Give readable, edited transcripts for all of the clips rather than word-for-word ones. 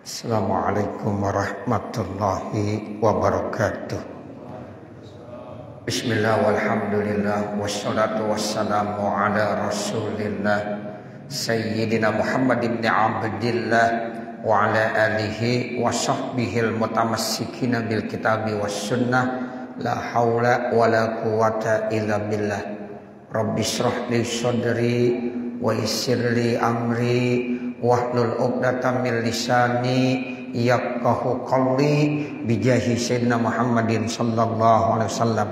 Assalamualaikum warahmatullahi wabarakatuh. Bismillah walhamdulillah wassalatu wassalamu ala rasulillah Sayyidina Muhammad ibn Abdillah wa ala alihi wa sahbihil mutamassikina bil kitabi was sunnah la hawla wa la quwata illa billah. Rabbi shrah li sadri wa yassir li amri wahlul 'uqdatam min lisani yafqahu qawli bijahi sayyidina Muhammadin sallallahu alaihi wasallam.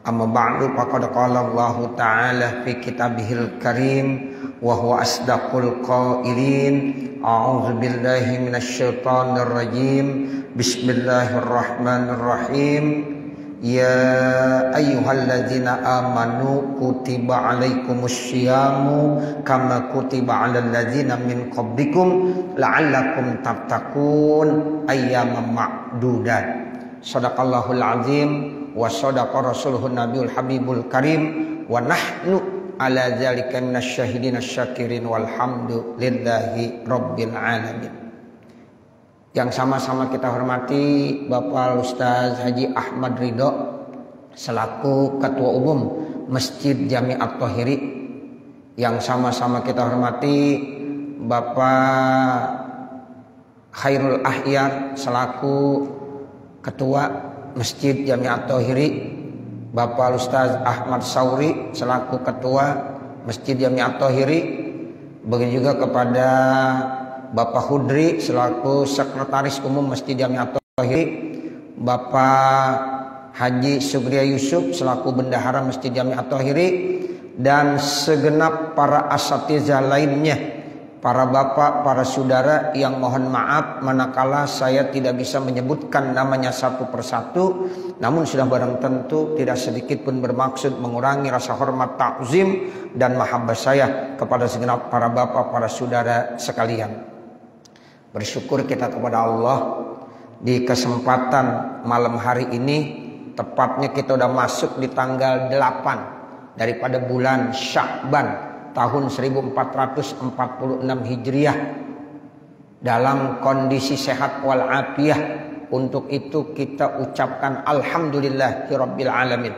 Amma ba'du, faqad qala Allah ta'ala fi kitabihil karim wa huwa asdaqul qailin. A'udzu billahi minasyaitonir rajim. Bismillahirrahmanirrahim. Ya ayyuhalladzina amanu kutiba alaikumus syiyamu kama kutiba alal ladzina min qablikum la'allakum tattaqun ayyaman ma'dudat. Shadaqallahul azim wa shadaqa rasuluhun nabiyul habibul karim wa nahnu ala dzalika minasyahidin asyakirin walhamdulillahi rabbil alamin. Yang sama-sama kita hormati Bapak Ustaz Haji Ahmad Ridho selaku Ketua Umum Masjid Jami At-Thahiri. Yang sama-sama kita hormati Bapak Khairul Ahyar selaku Ketua Masjid Jami At-Thahiri, Bapak Ustaz Ahmad Sauri selaku Ketua Masjid Jami At-Thahiri. Begitu juga kepada Bapak Hudri selaku Sekretaris Umum Masjid Jami At-Thahiri, Bapak Haji Sugriya Yusuf selaku Bendahara Masjid Jami At-Thahiri, dan segenap para asatidzah lainnya, para bapak, para saudara yang mohon maaf manakala saya tidak bisa menyebutkan namanya satu persatu, namun sudah barang tentu tidak sedikit pun bermaksud mengurangi rasa hormat, ta'zim dan mahabbah saya kepada segenap para bapak, para saudara sekalian. Bersyukur kita kepada Allah di kesempatan malam hari ini, tepatnya kita sudah masuk di tanggal 8 daripada bulan Sya'ban tahun 1446 Hijriah dalam kondisi sehat wal afiyah. Untuk itu kita ucapkan alhamdulillahirabbil alamin.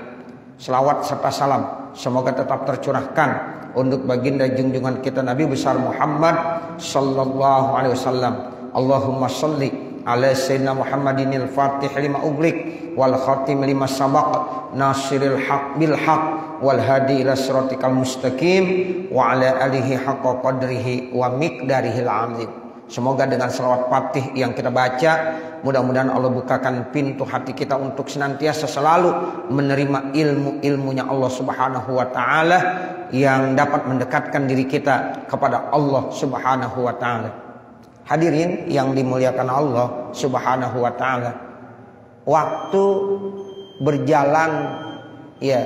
Selawat serta salam semoga tetap tercurahkan untuk baginda junjungan kita Nabi besar Muhammad sallallahu alaihi wasallam. Allahumma shalli ala sayyidina Muhammadinil fatih lima ughliq wal khatim lima sabaq nasiril haq bil haq wal hadi ila siratikal mustaqim wa ala alihi haqqa qadrihi wa miqdarihil azim. Semoga dengan selawat fatih yang kita baca, mudah-mudahan Allah bukakan pintu hati kita untuk senantiasa selalu menerima ilmu-ilmunya Allah Subhanahu wa taala yang dapat mendekatkan diri kita kepada Allah Subhanahu wa taala. Hadirin yang dimuliakan Allah Subhanahu wa taala. Waktu berjalan ya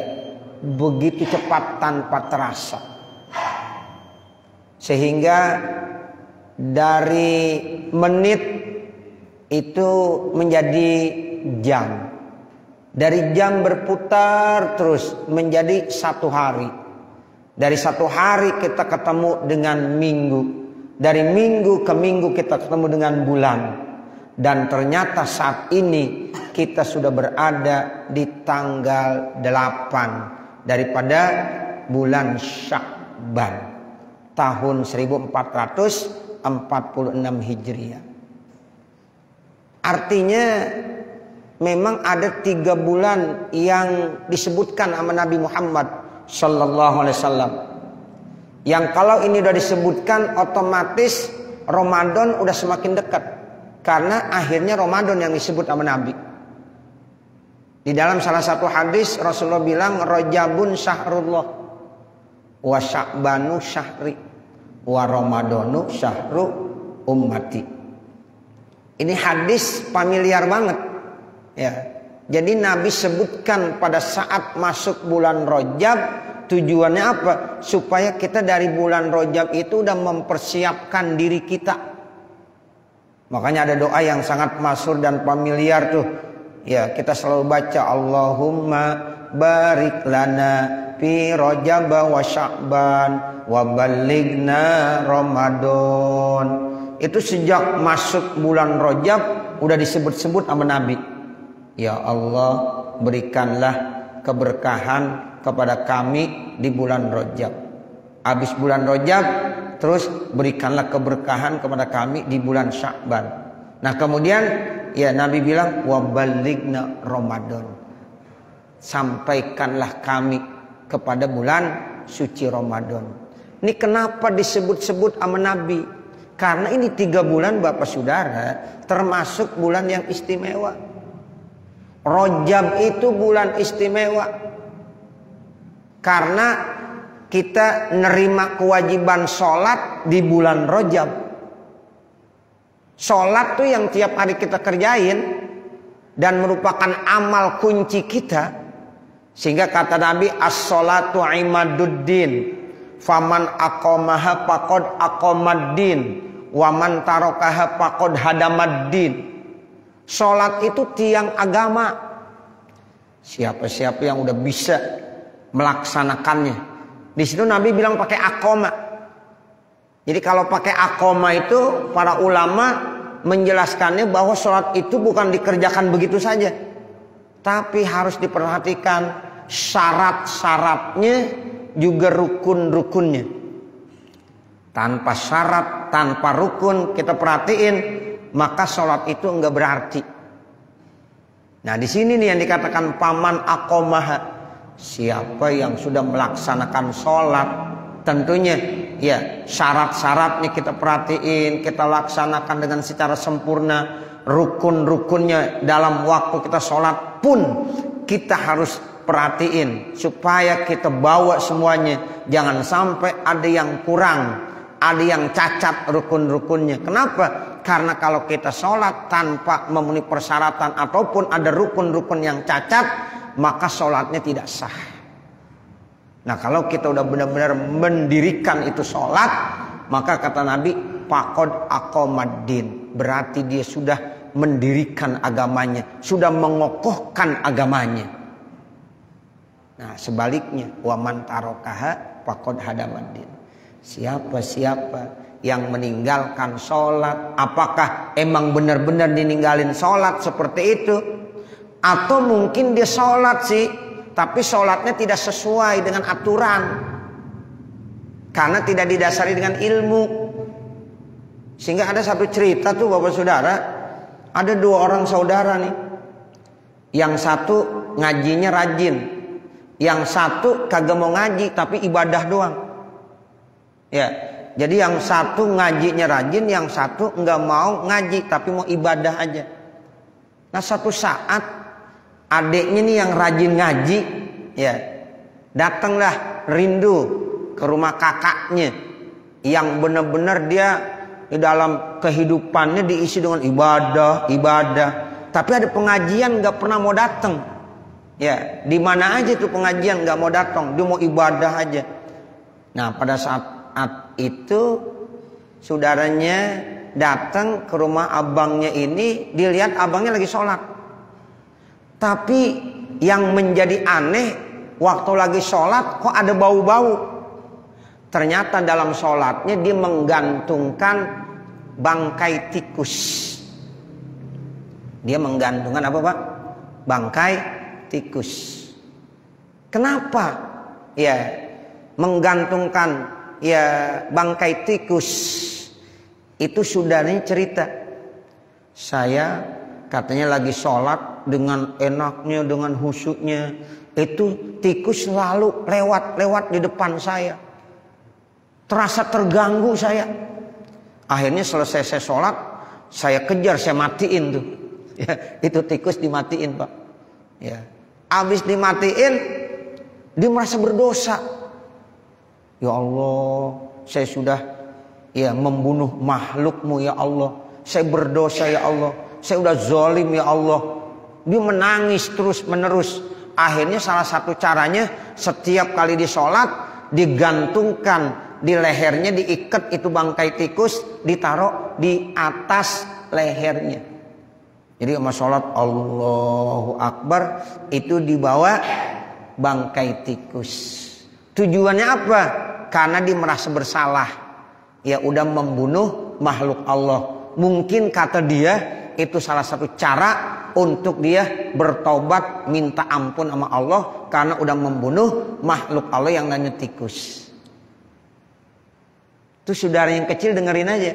begitu cepat tanpa terasa. Sehingga dari menit itu menjadi jam. Dari jam berputar terus menjadi satu hari. Dari satu hari kita ketemu dengan minggu. Dari minggu ke minggu kita ketemu dengan bulan. Dan ternyata saat ini kita sudah berada di tanggal 8 daripada bulan Sya'ban tahun 1446 Hijriah. Artinya memang ada 3 bulan yang disebutkan sama Nabi Muhammad sallallahu alaihi wasallam. Yang kalau ini sudah disebutkan otomatis Ramadan udah semakin dekat. Karena akhirnya Ramadan yang disebut sama Nabi. Di dalam salah satu hadis Rasulullah bilang Rajabun syahrullah wa Sya'banu syahri wa Ramadanu syahru ummati. Ini hadis familiar banget ya. Jadi Nabi sebutkan pada saat masuk bulan Rajab. Tujuannya apa? Supaya kita dari bulan Rajab itu udah mempersiapkan diri kita. Makanya ada doa yang sangat masyhur dan familiar tuh. Ya, kita selalu baca Allahumma barik lana fi Rajab wa Sya'ban wa ballighna Ramadan. Itu sejak masuk bulan Rajab udah disebut-sebut sama Nabi. Ya Allah, berikanlah keberkahan kepada kami di bulan Rajab. Habis bulan Rajab, terus berikanlah keberkahan kepada kami di bulan Sya'ban. Nah kemudian ya Nabi bilang wabaligna Ramadan. Sampaikanlah kami kepada bulan suci Ramadan. Ini kenapa disebut-sebut sama Nabi? Karena ini 3 bulan Bapak Saudara termasuk bulan yang istimewa. Rajab itu bulan istimewa. Karena kita nerima kewajiban sholat di bulan Rajab. Sholat tuh yang tiap hari kita kerjain dan merupakan amal kunci kita. Sehingga kata Nabi, as-sholatu imaduddin, faman aqamaha faqad aqamaddin, waman tarakaha faqad hadamaddin. Sholat itu tiang agama. Siapa-siapa yang udah bisa melaksanakannya. Di situ Nabi bilang pakai aqama. Jadi kalau pakai aqama itu para ulama menjelaskannya bahwa sholat itu bukan dikerjakan begitu saja, tapi harus diperhatikan syarat-syaratnya juga rukun-rukunnya. Tanpa syarat, tanpa rukun kita perhatiin, maka sholat itu enggak berarti. Nah di sini nih yang dikatakan paman aqomah, siapa yang sudah melaksanakan sholat, tentunya ya syarat-syaratnya kita perhatiin, kita laksanakan dengan secara sempurna. Rukun-rukunnya dalam waktu kita sholat pun kita harus perhatiin supaya kita bawa semuanya. Jangan sampai ada yang kurang, ada yang cacat rukun-rukunnya. Kenapa? Karena kalau kita sholat tanpa memenuhi persyaratan ataupun ada rukun-rukun yang cacat, maka sholatnya tidak sah. Nah kalau kita udah benar-benar mendirikan itu sholat, maka kata Nabi faqad aqamaddin, berarti dia sudah mendirikan agamanya, sudah mengokohkan agamanya. Nah sebaliknya, waman tarokaha faqad hadamaddin. Siapa-siapa yang meninggalkan sholat, apakah emang benar-benar ditinggalin sholat seperti itu? Atau mungkin dia sholat sih, tapi sholatnya tidak sesuai dengan aturan, karena tidak didasari dengan ilmu. Sehingga ada satu cerita tuh Bapak Saudara, ada 2 orang saudara nih. Yang satu ngajinya rajin, yang satu kagak mau ngaji tapi ibadah doang. Ya, jadi yang satu ngajinya rajin, yang satu nggak mau ngaji tapi mau ibadah aja. Nah satu saat adiknya nih yang rajin ngaji, ya datanglah rindu ke rumah kakaknya yang benar-benar dia di dalam kehidupannya diisi dengan ibadah. Tapi ada pengajian nggak pernah mau datang. Ya, di mana aja tuh pengajian nggak mau datang, dia mau ibadah aja. Nah, pada saat itu saudaranya datang ke rumah abangnya ini, dilihat abangnya lagi sholat. Tapi yang menjadi aneh, waktu lagi sholat kok ada bau-bau. Ternyata dalam sholatnya dia menggantungkan bangkai tikus. Dia menggantungkan apa Pak? Bangkai tikus. Kenapa? Ya, menggantungkan ya bangkai tikus. Itu saudaranya cerita. Saya katanya lagi sholat dengan enaknya, dengan khusyuknya. Itu tikus selalu lewat di depan saya. Terasa terganggu saya. Akhirnya selesai saya sholat, saya kejar, saya matiin tuh. Ya, itu tikus dimatiin Pak. Ya, habis dimatiin, dia merasa berdosa. Ya Allah, saya sudah ya membunuh makhlukmu ya Allah. Saya berdosa ya Allah. Saya udah zalim ya Allah. Dia menangis terus menerus. Akhirnya salah satu caranya setiap kali di sholat digantungkan di lehernya, diikat itu bangkai tikus, ditaruh di atas lehernya. Jadi sama sholat Allahu Akbar itu dibawa bangkai tikus. Tujuannya apa? Karena dia merasa bersalah. Ya udah membunuh makhluk Allah. Mungkin kata dia itu salah satu cara untuk dia bertobat minta ampun sama Allah karena udah membunuh makhluk Allah yang namanya tikus. Itu saudara yang kecil dengerin aja.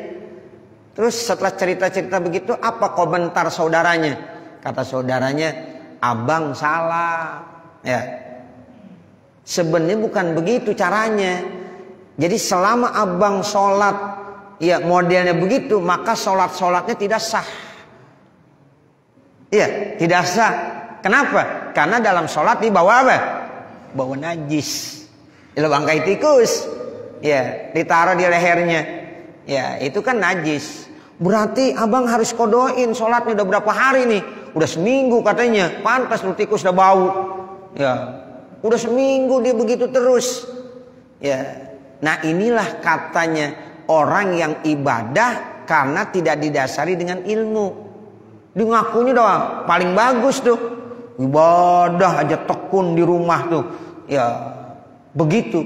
Terus setelah cerita-cerita begitu, apa komentar saudaranya? Kata saudaranya, abang salah. Ya, sebenarnya bukan begitu caranya. Jadi selama abang sholat, ya modelnya begitu, maka sholatnya tidak sah. Iya, tidak sah. Kenapa? Karena dalam sholat dibawa apa? Bawa najis. Itu bangkai tikus. Ya, ditaruh di lehernya. Ya, itu kan najis. Berarti abang harus kodoin sholatnya udah berapa hari nih? Udah seminggu katanya. Pantas lu tikus udah bau. Ya, udah seminggu dia begitu terus. Ya, nah inilah katanya orang yang ibadah karena tidak didasari dengan ilmu. Dia ngakunya doang paling bagus tuh. Ibadah aja tekun di rumah tuh. Ya, begitu.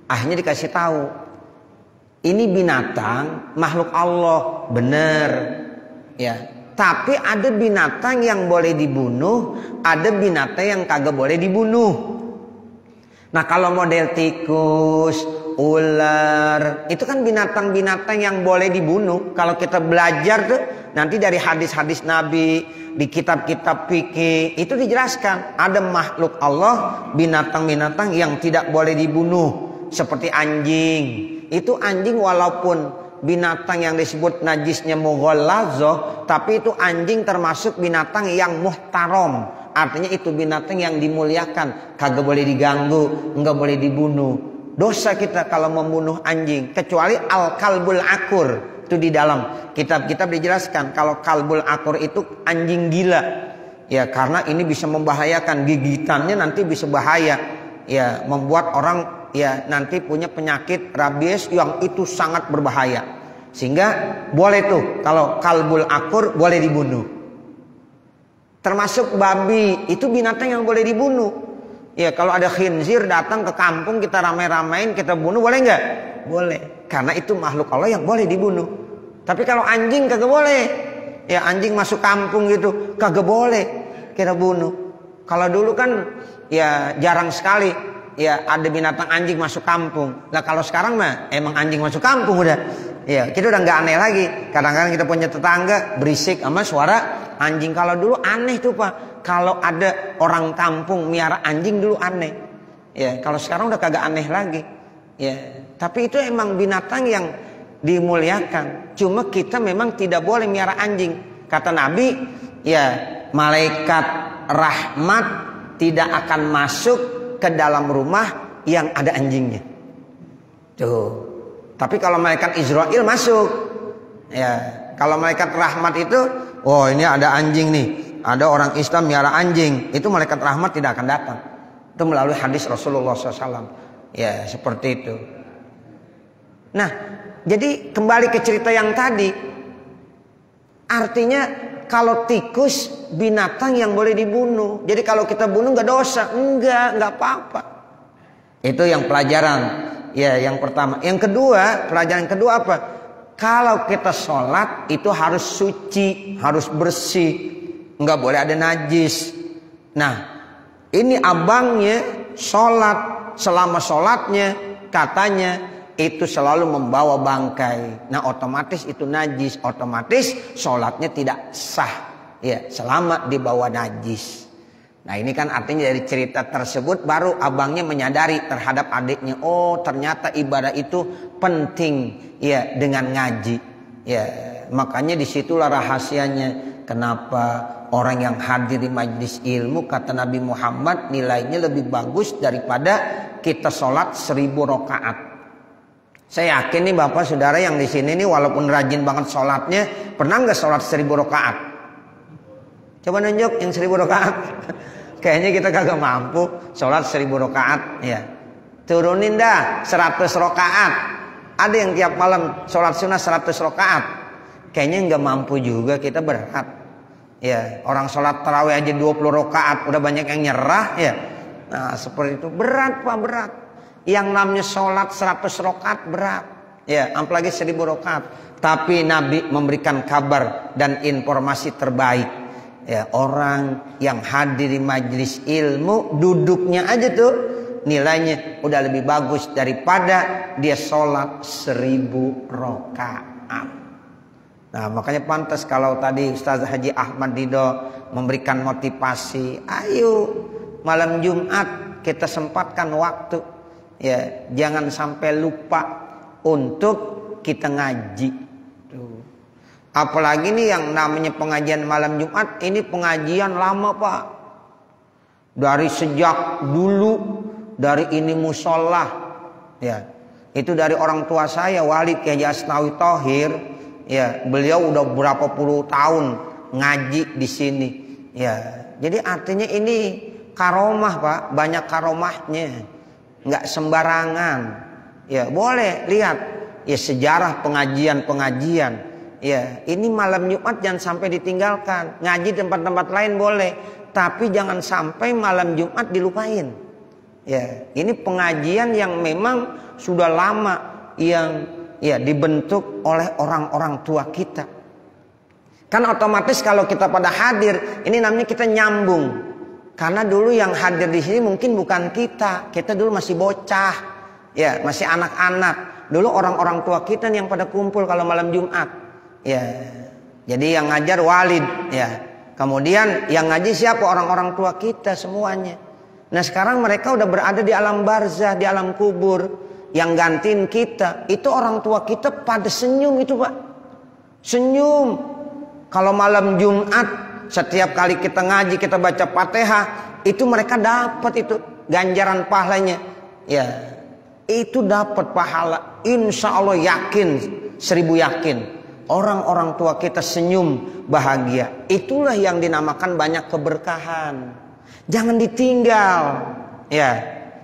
Akhirnya dikasih tahu. Ini binatang makhluk Allah, benar. Ya. Tapi ada binatang yang boleh dibunuh, ada binatang yang kagak boleh dibunuh. Nah, kalau model tikus, ular, itu kan binatang-binatang yang boleh dibunuh. Kalau kita belajar tuh nanti dari hadis-hadis Nabi, di kitab-kitab fikih itu dijelaskan ada makhluk Allah, binatang-binatang yang tidak boleh dibunuh. Seperti anjing. Itu anjing walaupun binatang yang disebut najisnya mughallazoh, tapi itu anjing termasuk binatang yang muhtaram. Artinya itu binatang yang dimuliakan, kagak boleh diganggu, enggak boleh dibunuh. Dosa kita kalau membunuh anjing, kecuali al-kalbul akur. Itu di dalam kitab-kitab dijelaskan kalau kalbul akur itu anjing gila. Ya, karena ini bisa membahayakan, gigitannya nanti bisa bahaya. Ya, membuat orang ya nanti punya penyakit rabies yang itu sangat berbahaya. Sehingga boleh tuh kalau kalbul akur boleh dibunuh. Termasuk babi, itu binatang yang boleh dibunuh. Ya, kalau ada khinzir datang ke kampung kita ramai-ramain kita bunuh, boleh nggak? Boleh. Karena itu makhluk Allah yang boleh dibunuh. Tapi kalau anjing kagak boleh. Ya, anjing masuk kampung gitu kagak boleh kita bunuh. Kalau dulu kan ya jarang sekali ya ada binatang anjing masuk kampung. Nah, kalau sekarang mah emang anjing masuk kampung udah. Ya, kita udah nggak aneh lagi. Kadang-kadang kita punya tetangga berisik sama suara anjing. Kalau dulu aneh tuh Pak. Kalau ada orang kampung miara anjing dulu aneh. Ya, kalau sekarang udah kagak aneh lagi. Ya, tapi itu emang binatang yang dimuliakan. Cuma kita memang tidak boleh miara anjing. Kata Nabi, ya malaikat rahmat tidak akan masuk ke dalam rumah yang ada anjingnya. Tuh. Tapi kalau malaikat Israel masuk. Ya, kalau malaikat rahmat itu, oh ini ada anjing nih. Ada orang Islam miara anjing. Itu malaikat rahmat tidak akan datang. Itu melalui hadis Rasulullah SAW. Ya, seperti itu. Nah, jadi kembali ke cerita yang tadi. Artinya kalau tikus binatang yang boleh dibunuh. Jadi kalau kita bunuh nggak dosa. Enggak apa-apa. Itu yang pelajaran. Ya, yang pertama. Yang kedua, pelajaran kedua apa? Kalau kita sholat itu harus suci, harus bersih, nggak boleh ada najis. Nah, ini abangnya sholat, selama sholatnya katanya itu selalu membawa bangkai. Nah, otomatis itu najis, otomatis sholatnya tidak sah. Ya, selama dibawa najis. Nah, ini kan artinya dari cerita tersebut baru abangnya menyadari terhadap adiknya. Oh, ternyata ibadah itu penting ya dengan ngaji. Ya, makanya disitulah rahasianya. Kenapa orang yang hadir di majlis ilmu kata Nabi Muhammad nilainya lebih bagus daripada kita sholat 1000 rakaat. Saya yakin nih Bapak Saudara yang di sini nih walaupun rajin banget sholatnya, pernah nggak sholat 1000 rakaat? Coba nunjuk yang 1000 rakaat. Kayaknya kita kagak mampu sholat 1000 rakaat. Ya, turunin dah 100 rakaat. Ada yang tiap malam sholat sunnah 100 rakaat. Kayaknya nggak mampu juga, kita berat. Ya, orang sholat tarawih aja 20 rakaat udah banyak yang nyerah ya. Nah, seperti itu berat Pak, berat. Yang namanya sholat 100 rakaat berat. Ya, apalagi 1000 rakaat. Tapi Nabi memberikan kabar dan informasi terbaik. Ya, orang yang hadir di majelis ilmu duduknya aja tuh nilainya udah lebih bagus daripada dia sholat 1000 rakaat. Nah, makanya pantas kalau tadi Ustaz Haji Ahmad Dido memberikan motivasi, ayo malam Jumat kita sempatkan waktu. Ya, jangan sampai lupa untuk kita ngaji. Tuh. Apalagi nih yang namanya pengajian malam Jumat, ini pengajian lama Pak. Dari sejak dulu, dari ini musola, ya itu dari orang tua saya Walid Kiai Asnawi Thohir, ya beliau udah berapa puluh tahun ngaji di sini, ya jadi artinya ini karomah Pak, banyak karomahnya, nggak sembarangan, ya boleh lihat ya sejarah pengajian, ya ini malam Jumat jangan sampai ditinggalkan, ngaji tempat-tempat lain boleh, tapi jangan sampai malam Jumat dilupain. Ya, ini pengajian yang memang sudah lama yang ya dibentuk oleh orang-orang tua kita. Kan otomatis kalau kita pada hadir, ini namanya kita nyambung. Karena dulu yang hadir di sini mungkin bukan kita. Kita dulu masih bocah, ya, masih anak-anak. Dulu orang-orang tua kita yang pada kumpul kalau malam Jumat. Ya. Jadi yang ngajar Walid, ya. Kemudian yang ngaji siapa? Orang-orang tua kita semuanya. Nah sekarang mereka udah berada di alam barzah, di alam kubur. Yang gantiin kita, itu orang tua kita pada senyum itu Pak. Senyum. Kalau malam Jumat, setiap kali kita ngaji, kita baca Fatihah, itu mereka dapat itu ganjaran pahalanya. Ya, itu dapat pahala. Insya Allah yakin, 1000 yakin. Orang-orang tua kita senyum bahagia. Itulah yang dinamakan banyak keberkahan. Jangan ditinggal, ya,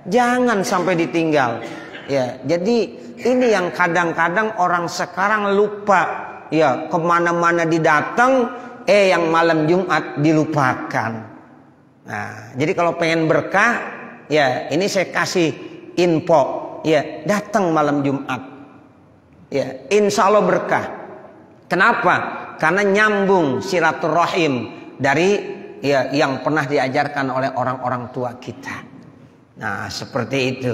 jangan sampai ditinggal, ya. Jadi ini yang kadang-kadang orang sekarang lupa, ya, kemana-mana didatang, yang malam Jumat dilupakan. Nah, jadi kalau pengen berkah, ya, ini saya kasih info, ya, datang malam Jumat, ya, insya Allah berkah. Kenapa? Karena nyambung silaturahim dari ya yang pernah diajarkan oleh orang-orang tua kita. Nah seperti itu.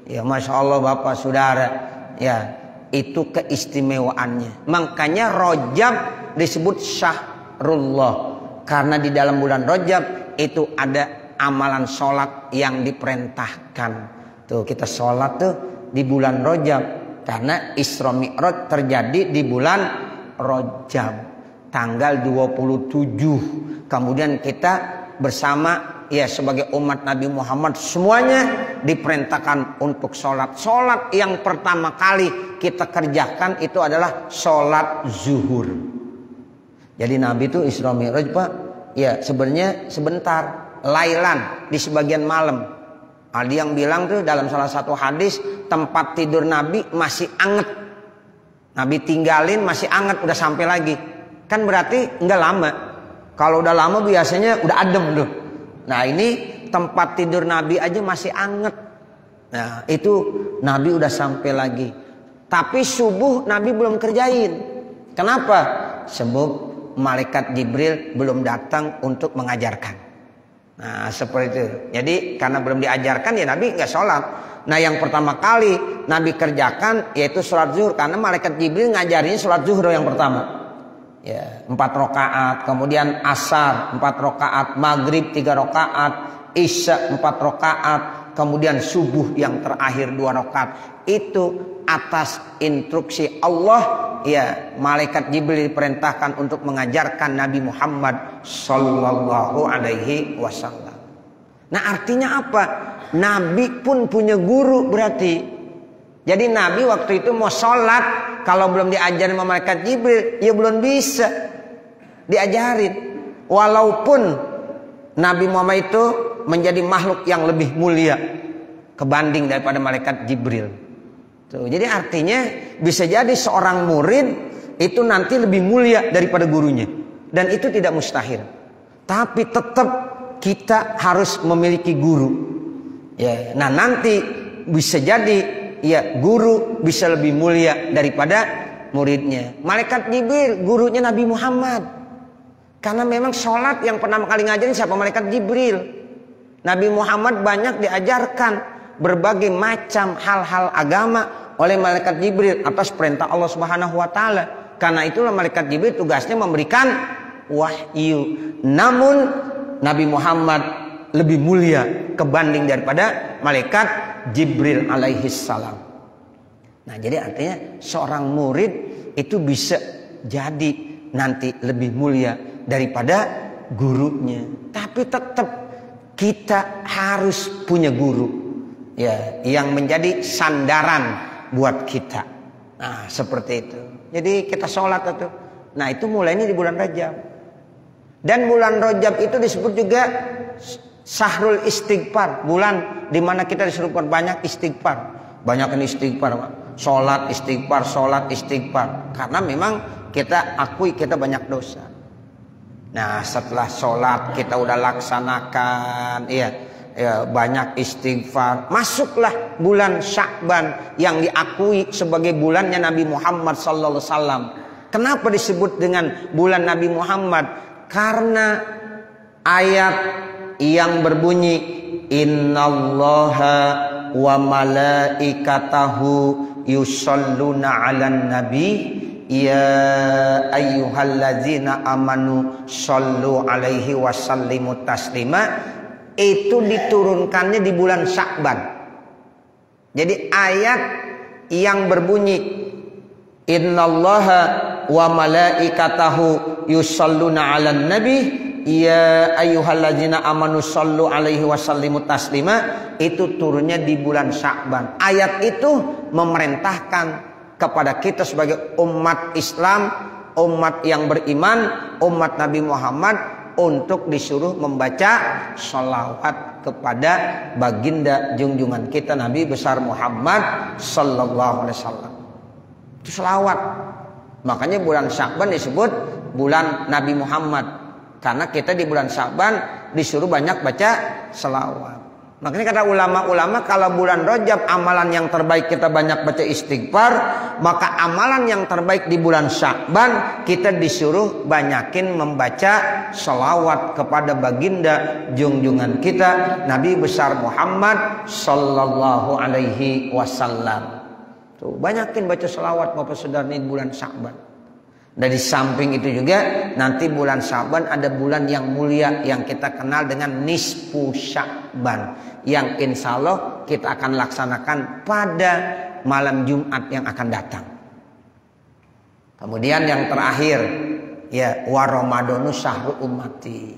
Ya Masya Allah Bapak Saudara. Ya itu keistimewaannya. Makanya Rajab disebut Syahrullah. Karena di dalam bulan Rajab itu ada amalan sholat yang diperintahkan. Tuh kita sholat tuh di bulan Rajab. Karena Isra Mi'raj terjadi di bulan Rajab. Tanggal 27. Kemudian kita bersama ya sebagai umat Nabi Muhammad semuanya diperintahkan untuk sholat. Sholat yang pertama kali kita kerjakan itu adalah sholat zuhur. Jadi Nabi itu Isra Mi'raj Pak, ya sebenarnya sebentar, lailan di sebagian malam. Ada yang bilang tuh dalam salah satu hadis tempat tidur Nabi masih anget. Nabi tinggalin masih anget, udah sampai lagi. Kan berarti enggak lama. Kalau udah lama biasanya udah adem tuh. Nah ini tempat tidur Nabi aja masih anget. Nah itu Nabi udah sampai lagi. Tapi subuh Nabi belum kerjain. Kenapa? Sebab malaikat Jibril belum datang untuk mengajarkan. Nah seperti itu. Jadi karena belum diajarkan ya Nabi nggak sholat. Nah yang pertama kali Nabi kerjakan yaitu sholat zuhur. Karena malaikat Jibril ngajarin sholat zuhur yang pertama. Ya, 4 rakaat, kemudian asar 4 rakaat, maghrib 3 rakaat, isya 4 rakaat, kemudian subuh yang terakhir 2 rakaat. Itu atas instruksi Allah, ya, malaikat Jibril diperintahkan untuk mengajarkan Nabi Muhammad sallallahu alaihi wasallam. Nah, artinya apa? Nabi pun punya guru berarti. Jadi Nabi waktu itu mau sholat, kalau belum diajarin sama malaikat Jibril, ya belum bisa diajarin. Walaupun Nabi Muhammad itu menjadi makhluk yang lebih mulia kebanding daripada malaikat Jibril. Tuh, jadi artinya bisa jadi seorang murid itu nanti lebih mulia daripada gurunya. Dan itu tidak mustahil. Tapi tetap kita harus memiliki guru. Ya, nah nanti bisa jadi ya guru bisa lebih mulia daripada muridnya. Malaikat Jibril gurunya Nabi Muhammad. Karena memang sholat yang pertama kali ngajarin siapa? Malaikat Jibril. Nabi Muhammad banyak diajarkan berbagai macam hal-hal agama oleh malaikat Jibril atas perintah Allah Subhanahu wa taala. Karena itulah malaikat Jibril tugasnya memberikan wahyu. Namun Nabi Muhammad lebih mulia kebanding daripada malaikat Jibril alaihi salam. Nah, jadi artinya seorang murid itu bisa jadi nanti lebih mulia daripada gurunya. Tapi tetap kita harus punya guru ya yang menjadi sandaran buat kita. Nah, seperti itu. Jadi kita sholat itu. Nah, itu mulainya di bulan Rajab. Dan bulan Rajab itu disebut juga Syahrul Istighfar, bulan di mana kita disuruh banyak istighfar. Banyakin istighfar, sholat istighfar. Karena memang kita akui kita banyak dosa. Nah, setelah sholat kita udah laksanakan, ya banyak istighfar. Masuklah bulan Sya'ban yang diakui sebagai bulannya Nabi Muhammad sallallahu alaihi wasallam. Kenapa disebut dengan bulan Nabi Muhammad? Karena ayat yang berbunyi innallaha wa malaikatahu yusholluna 'alan nabi ya ayyuhalladzina amanu shollu 'alaihi wasallimu taslima, itu diturunkannya di bulan Sya'ban. Jadi ayat yang berbunyi innallaha wa malaikatahu yusholluna 'alan nabi ya ayyuhalladzina amanu shollu 'alaihi wasallimu taslima, itu turunnya di bulan Sya'ban. Ayat itu memerintahkan kepada kita sebagai umat Islam, umat yang beriman, umat Nabi Muhammad untuk disuruh membaca sholawat kepada baginda junjungan kita Nabi besar Muhammad sallallahu alaihi wasallam. Itu sholawat. Makanya bulan Sya'ban disebut bulan Nabi Muhammad. Karena kita di bulan Sya'ban disuruh banyak baca selawat. Makanya kata ulama-ulama, kalau bulan Rajab amalan yang terbaik kita banyak baca istighfar, maka amalan yang terbaik di bulan Sya'ban kita disuruh banyakin membaca selawat kepada baginda junjungan kita Nabi besar Muhammad sallallahu alaihi wasallam. Tuh, banyakin baca selawat Bapak Saudara di bulan Sya'ban. Dari samping itu juga nanti bulan Sya'ban ada bulan yang mulia yang kita kenal dengan nisfu Sya'ban, yang insya Allah kita akan laksanakan pada malam Jumat yang akan datang. Kemudian yang terakhir ya wa Ramadhanu syahru ummati.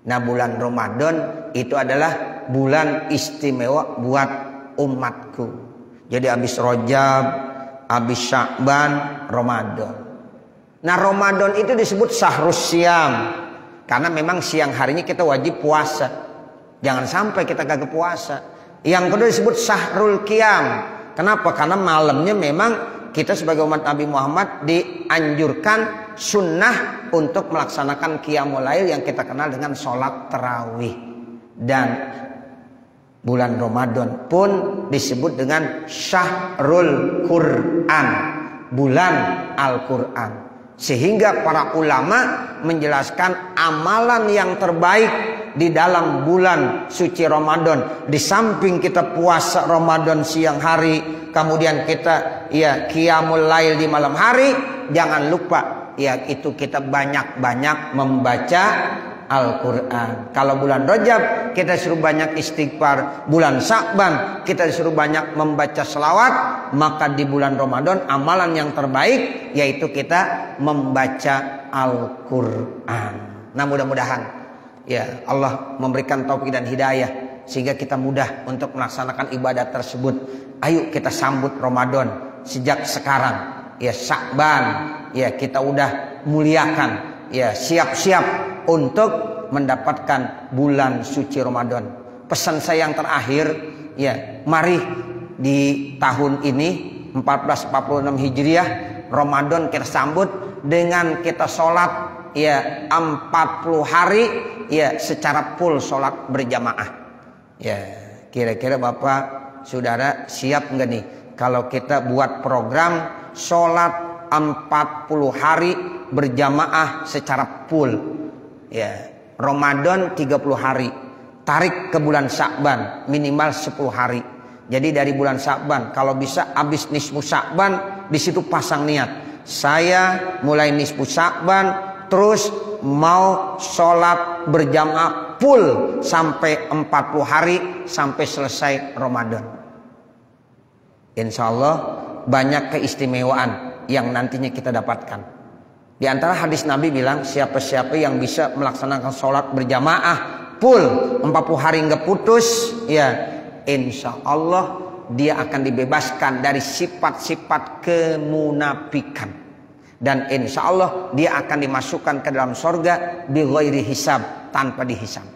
Nah, bulan Ramadan itu adalah bulan istimewa buat umatku. Jadi habis Rajab, habis Sya'ban, Ramadan. Nah, Ramadan itu disebut syahrus syiyam karena memang siang harinya kita wajib puasa. Jangan sampai kita kagak puasa. Yang kedua disebut syahrul qiyam. Kenapa? Karena malamnya memang kita sebagai umat Nabi Muhammad dianjurkan sunnah untuk melaksanakan qiyamul lail yang kita kenal dengan sholat tarawih. Dan bulan Ramadan pun disebut dengan syahrul Quran, bulan Al-Quran. Sehingga para ulama menjelaskan amalan yang terbaik di dalam bulan suci Ramadan, di samping kita puasa Ramadan siang hari, kemudian kita ya qiyamul lail di malam hari, jangan lupa ya itu kita banyak-banyak membaca Al-Quran. Kalau bulan Rajab kita disuruh banyak istighfar, bulan Sya'ban kita disuruh banyak membaca selawat, maka di bulan Ramadan amalan yang terbaik yaitu kita membaca Al-Quran. Nah, mudah-mudahan ya Allah memberikan taufik dan hidayah sehingga kita mudah untuk melaksanakan ibadah tersebut. Ayo kita sambut Ramadan sejak sekarang. Ya Sya'ban ya kita udah muliakan, ya siap-siap untuk mendapatkan bulan suci Ramadan. Pesan saya yang terakhir, ya mari di tahun ini 1446 Hijriah Ramadan kita sambut dengan kita sholat ya 40 hari ya secara full sholat berjamaah. Ya kira-kira Bapak Saudara siap enggak nih kalau kita buat program sholat 40 hari berjamaah secara full. Ya, Ramadan 30 hari. Tarik ke bulan Sya'ban minimal 10 hari. Jadi dari bulan Sya'ban kalau bisa habis nisfu Sya'ban di situ pasang niat. Saya mulai nisfu Sya'ban terus mau sholat berjamaah full sampai 40 hari sampai selesai Ramadan. Insya Allah banyak keistimewaan yang nantinya kita dapatkan. Di antara hadis Nabi bilang siapa-siapa yang bisa melaksanakan sholat berjamaah full 40 hari nggak putus, ya insya Allah dia akan dibebaskan dari sifat-sifat kemunafikan. Dan insya Allah dia akan dimasukkan ke dalam sorga bi ghairi hisab, tanpa dihisab.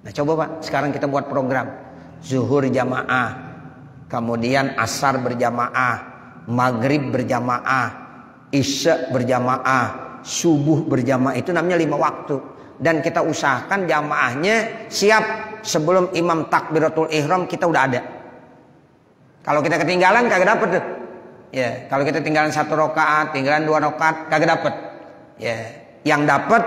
Nah coba Pak, sekarang kita buat program zuhur jamaah, kemudian asar berjamaah, maghrib berjamaah, isya berjamaah, subuh berjamaah. Itu namanya 5 waktu. Dan kita usahakan jamaahnya siap sebelum imam takbiratul ihram kita udah ada. Kalau kita ketinggalan kagak dapet tuh. Ya, kalau kita tinggalan 1 rakaat, tinggalan 2 rakaat, kagak dapet. Ya, yang dapet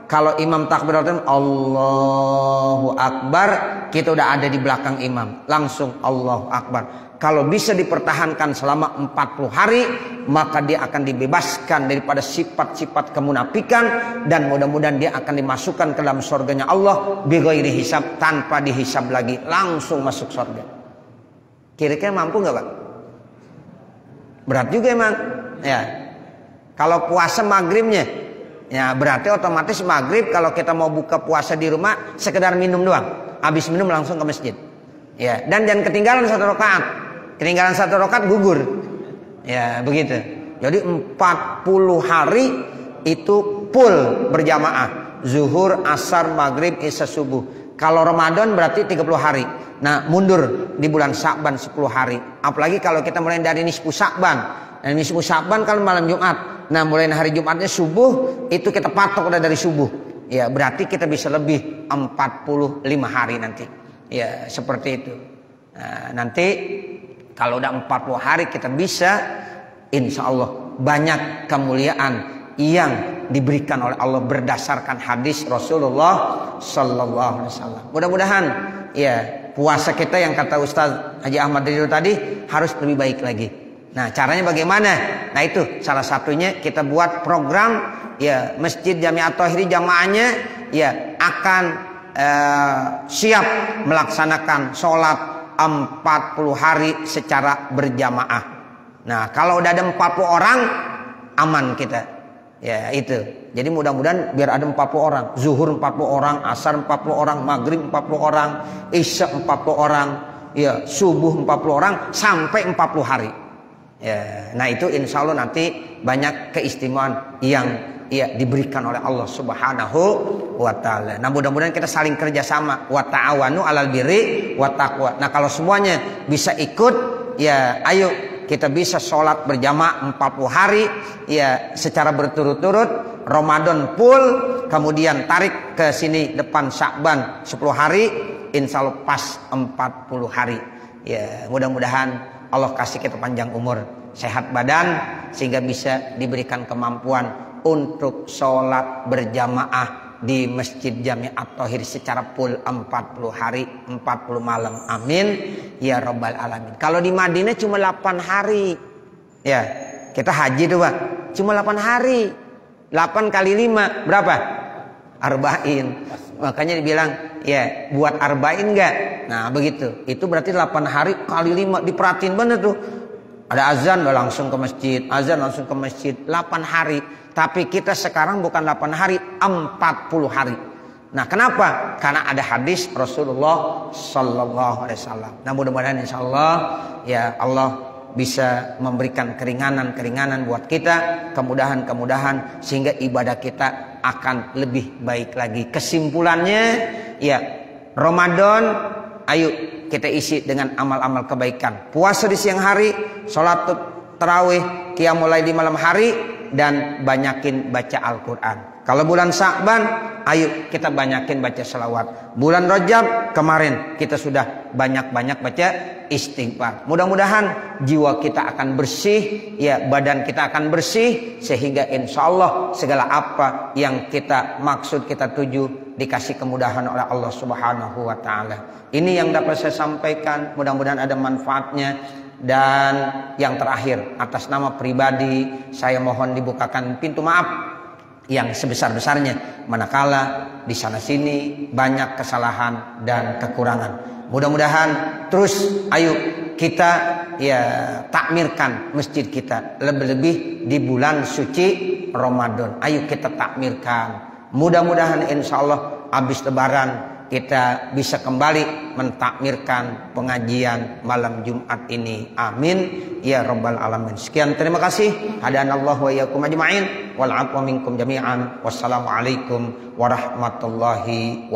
kalau imam takbiratul ihram Allahu Akbar, kita udah ada di belakang imam, langsung Allahu Akbar. Kalau bisa dipertahankan selama 40 hari, maka dia akan dibebaskan daripada sifat-sifat kemunafikan dan mudah-mudahan dia akan dimasukkan ke dalam surganya Allah bi ghairi hisab, tanpa dihisab lagi, langsung masuk surga. Kira-kira mampu nggak Pak? Berat juga emang. Ya. Kalau puasa maghribnya, ya berarti otomatis maghrib kalau kita mau buka puasa di rumah sekedar minum doang. Habis minum langsung ke masjid. Ya, dan jangan ketinggalan 1 rakaat. Ketinggalan 1 rakaat gugur. Ya, begitu. Jadi 40 hari itu full berjamaah. Zuhur, asar, maghrib, isya, subuh. Kalau Ramadan berarti 30 hari. Nah, mundur di bulan Sya'ban 10 hari. Apalagi kalau kita mulai dari nisfu Sya'ban. Dan nisfu Sya'ban kan malam Jumat. Nah, mulai hari Jumatnya subuh, itu kita patok udah dari subuh. Ya, berarti kita bisa lebih 45 hari nanti. Ya, seperti itu. Nah, nanti kalau udah 40 hari kita bisa, insya Allah banyak kemuliaan yang diberikan oleh Allah berdasarkan hadis Rasulullah Sallallahu Alaihi Wasallam. Mudah-mudahan ya puasa kita yang kata Ustaz Haji Ahmad Ridho tadi harus lebih baik lagi. Nah caranya bagaimana? Nah itu salah satunya kita buat program ya Masjid Jami'at Thahiri jamaahnya ya akan siap melaksanakan sholat 40 hari secara berjamaah. Nah kalau udah ada 40 orang aman kita. Ya itu. Jadi mudah-mudahan biar ada 40 orang. Zuhur 40 orang, asar 40 orang, maghrib 40 orang, isya 40 orang, ya subuh 40 orang sampai 40 hari. Ya, nah itu insya Allah nanti banyak keistimewaan yang ya diberikan oleh Allah Subhanahu wa taala. Nah, mudah-mudahan kita saling kerjasama, wa ta'awanu 'alal birri wa taqwa. Nah, kalau semuanya bisa ikut, ya ayo kita bisa sholat berjamaah 40 hari ya secara berturut-turut, Ramadan full, kemudian tarik ke sini depan Sya'ban 10 hari, insya Allah pas 40 hari. Ya, mudah-mudahan Allah kasih kita panjang umur, sehat badan sehingga bisa diberikan kemampuan untuk sholat berjamaah di Masjid Jami'at Thahir secara full 40 hari 40 malam, amin ya rabbal alamin. Kalau di Madinah cuma 8 hari ya, kita haji tuh Pak, cuma 8 hari, 8 kali 5 berapa? Arba'in. Makanya dibilang ya buat arba'in enggak. Nah begitu, itu berarti 8 hari kali 5, diperhatiin bener tuh. Ada azan langsung ke masjid, azan langsung ke masjid, 8 hari. Tapi kita sekarang bukan 8 hari, 40 hari. Nah kenapa? Karena ada hadis Rasulullah Sallallahu Alaihi Wasallam. Nah mudah-mudahan insya Allah ya Allah bisa memberikan keringanan-keringanan buat kita, kemudahan-kemudahan sehingga ibadah kita akan lebih baik lagi. Kesimpulannya ya Ramadan, ayo kita isi dengan amal-amal kebaikan. Puasa di siang hari, sholat tarawih, qiyamul lail di malam hari, dan banyakin baca Al-Quran. Kalau bulan Sya'ban, ayo kita banyakin baca selawat. Bulan Rajab kemarin kita sudah banyak-banyak baca istighfar. Mudah-mudahan jiwa kita akan bersih, ya badan kita akan bersih, sehingga insya Allah segala apa yang kita maksud, kita tuju, dikasih kemudahan oleh Allah Subhanahu wa Ta'ala. Ini yang dapat saya sampaikan, mudah-mudahan ada manfaatnya. Dan yang terakhir, atas nama pribadi saya mohon dibukakan pintu maaf yang sebesar-besarnya manakala di sana sini banyak kesalahan dan kekurangan. Mudah-mudahan terus ayo kita ya takmirkan masjid kita, lebih-lebih di bulan suci Ramadan. Ayo kita takmirkan. Mudah-mudahan insya Allah habis lebaran kita bisa kembali mentakmirkan pengajian malam Jumat ini. Amin ya rabbal alamin. Sekian, terima kasih. Hadanallahu wa iyyakum ajma'in wal 'afwa minkum jami'an. Wassalamualaikum warahmatullahi wabarakatuh.